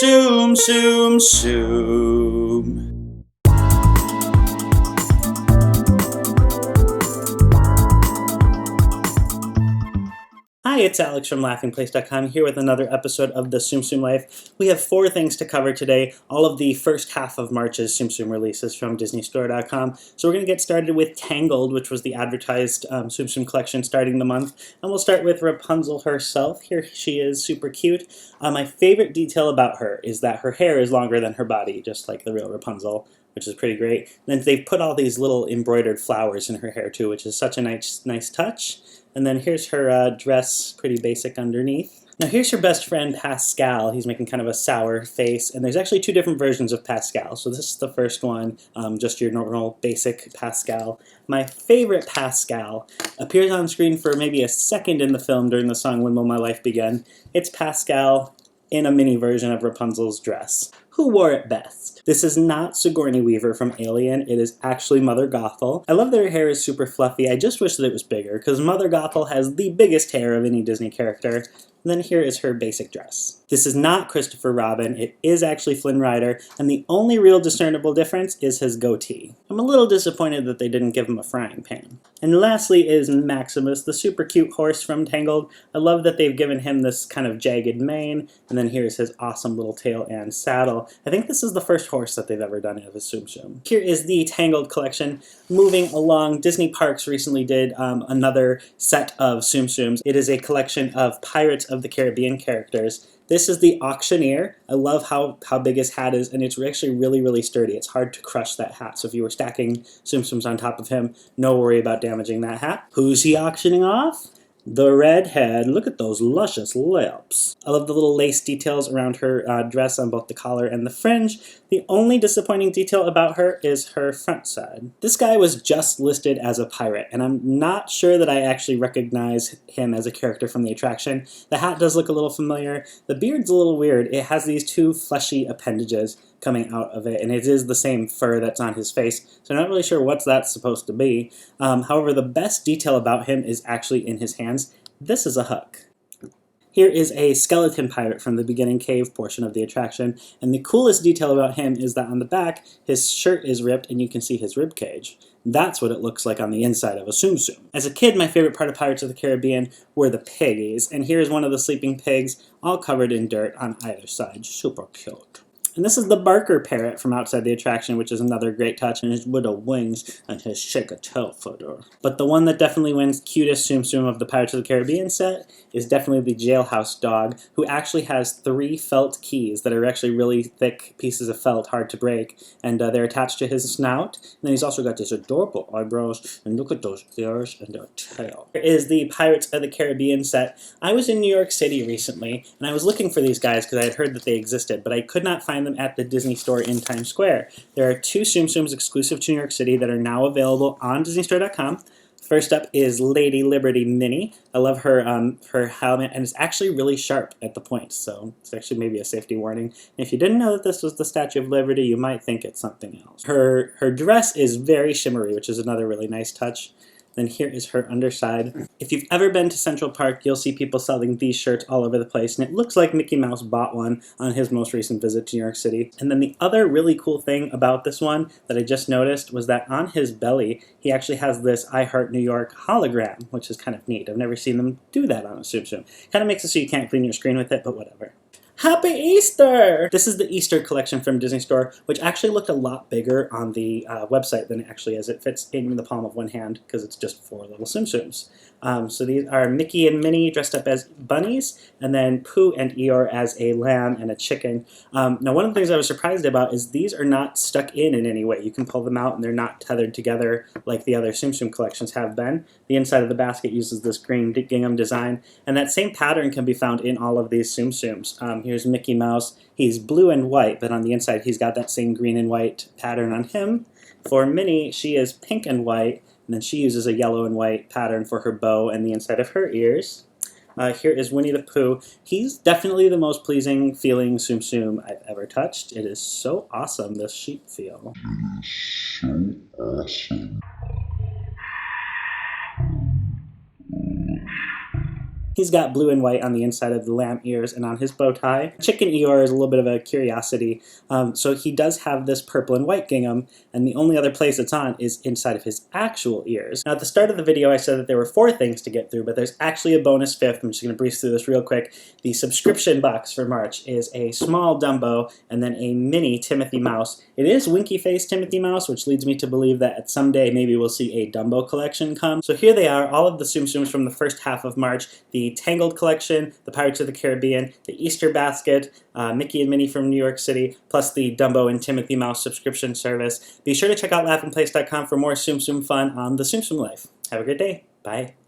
Tsum Tsum Tsum. Hi, it's Alex from laughingplace.com here with another episode of the Tsum Tsum Life. We have 4 things to cover today. All of the first half of March's Tsum Tsum releases from DisneyStore.com. So we're going to get started with Tangled, which was the advertised Tsum Tsum collection starting the month. And we'll start with Rapunzel herself. Here she is, super cute. My favorite detail about her is that her hair is longer than her body, just like the real Rapunzel, which is pretty great. And then they've put all these little embroidered flowers in her hair too, which is such a nice touch. And then here's her dress, pretty basic underneath. Now here's her best friend, Pascal. He's making kind of a sour face, and there's actually 2 different versions of Pascal. So this is the first one, just your normal, basic Pascal. My favorite Pascal appears on screen for maybe a second in the film during the song When Will My Life Begin. It's Pascal in a mini version of Rapunzel's dress. Who wore it best? This is not Sigourney Weaver from Alien, it is actually Mother Gothel. I love that her hair is super fluffy, I just wish that it was bigger, because Mother Gothel has the biggest hair of any Disney character. And then here is her basic dress. This is not Christopher Robin, it is actually Flynn Ryder, and the only real discernible difference is his goatee. I'm a little disappointed that they didn't give him a frying pan. And lastly is Maximus, the super cute horse from Tangled. I love that they've given him this kind of jagged mane, and then here's his awesome little tail and saddle. I think this is the first horse that they've ever done of a Tsum Tsum. Here is the Tangled collection. Moving along, Disney Parks recently did another set of Tsum Tsums. It is a collection of Pirates of the Caribbean characters. This is the auctioneer. I love how big his hat is, and it's actually really sturdy. It's hard to crush that hat, so if you were stacking Tsum Tsums on top of him, no worry about damaging that hat. Who's he auctioning off? The Redhead. Look at those luscious lips. I love the little lace details around her dress on both the collar and the fringe. The only disappointing detail about her is her front side. This guy was just listed as a pirate, and I'm not sure that I actually recognize him as a character from the attraction. The hat does look a little familiar. The beard's a little weird. It has these 2 fleshy appendages coming out of it, and it is the same fur that's on his face, so I'm not really sure what that's supposed to be. However, the best detail about him is actually in his hands. This is a hook. Here is a skeleton pirate from the beginning cave portion of the attraction, and the coolest detail about him is that on the back, his shirt is ripped and you can see his rib cage. That's what it looks like on the inside of a Tsum Tsum. As a kid, my favorite part of Pirates of the Caribbean were the piggies, and here's one of the sleeping pigs, all covered in dirt on either side. Super cute. And this is the Barker parrot from outside the attraction, which is another great touch, and his little wings and his shake-a-tail footer. But the one that definitely wins cutest Tsum Tsum of the Pirates of the Caribbean set is definitely the jailhouse dog, who actually has 3 felt keys that are actually really thick pieces of felt, hard to break, and they're attached to his snout. And then he's also got these adorable eyebrows, and look at those ears and their tail. Here is the Pirates of the Caribbean set. I was in New York City recently, and I was looking for these guys because I had heard that they existed, but I could not find them at the Disney store in Times Square. There are 2 Tsum Tsums exclusive to New York City that are now available on DisneyStore.com. First up is Lady Liberty Minnie. I love her her helmet, and it's actually really sharp at the point, so it's actually maybe a safety warning. And if you didn't know that this was the Statue of Liberty, you might think it's something else. Her dress is very shimmery, which is another really nice touch. Then here is her underside. If you've ever been to Central Park, you'll see people selling these shirts all over the place, and it looks like Mickey Mouse bought one on his most recent visit to New York City. And then the other really cool thing about this one that I just noticed was that on his belly, he actually has this I Heart New York hologram, which is kind of neat. I've never seen them do that on a Tsum Tsum. Kind of makes it so you can't clean your screen with it, but whatever. Happy Easter! This is the Easter collection from Disney Store, which actually looked a lot bigger on the website than it actually is. It fits in the palm of one hand because it's just 4 little Tsum Tsums. So these are Mickey and Minnie dressed up as bunnies, and then Pooh and Eeyore as a lamb and a chicken. Now, one of the things I was surprised about is these are not stuck in any way. You can pull them out, and they're not tethered together like the other Tsum Tsum collections have been. The inside of the basket uses this green gingham design, and that same pattern can be found in all of these Tsum Tsums. Here's Mickey Mouse. He's blue and white, but on the inside he's got that same green and white pattern on him. For Minnie, she is pink and white, and then she uses a yellow and white pattern for her bow and the inside of her ears. Here is Winnie the Pooh. He's definitely the most pleasing feeling Tsum Tsum I've ever touched. It is so awesome, this sheep feel. It is so awesome. He's got blue and white on the inside of the lamb ears and on his bow tie. Chicken Eeyore is a little bit of a curiosity. So he does have this purple and white gingham, and the only other place it's on is inside of his actual ears. Now, at the start of the video, I said that there were 4 things to get through, but there's actually a bonus 5th. I'm just going to breeze through this real quick. The subscription box for March is a small Dumbo and then a mini Timothy Mouse. It is Winky Face Timothy Mouse, which leads me to believe that someday maybe we'll see a Dumbo collection come. So here they are, all of the Tsum Tsums from the first half of March. The Tangled collection, the Pirates of the Caribbean, the Easter basket, Mickey and Minnie from New York City, plus the Dumbo and Timothy Mouse subscription service. Be sure to check out laughingplace.com for more Tsum Tsum fun on the Tsum Tsum Life. Have a good day. Bye.